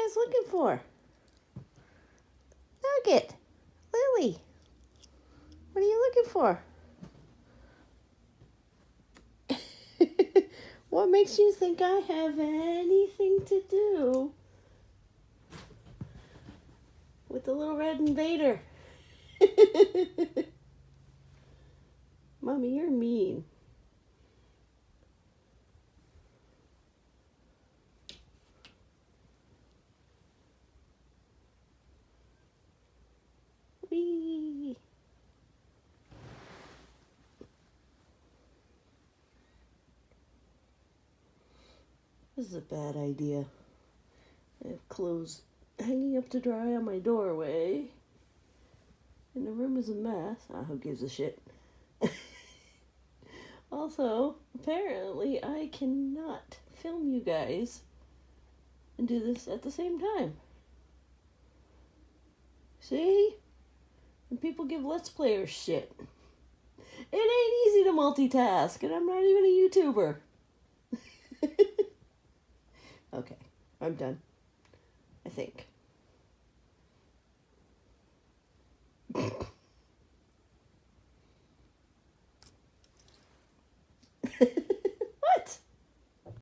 guys looking for? Nugget, Lily, what are you looking for? What makes you think I have anything to do with the little red invader? Mommy, you're mean. Whee! This is a bad idea. I have clothes hanging up to dry on my doorway. And the room is a mess. Who gives a shit? Also, apparently I cannot film you guys and do this at the same time. See? And people give Let's Players shit. It ain't easy to multitask, and I'm not even a YouTuber. Okay, I'm done. I think.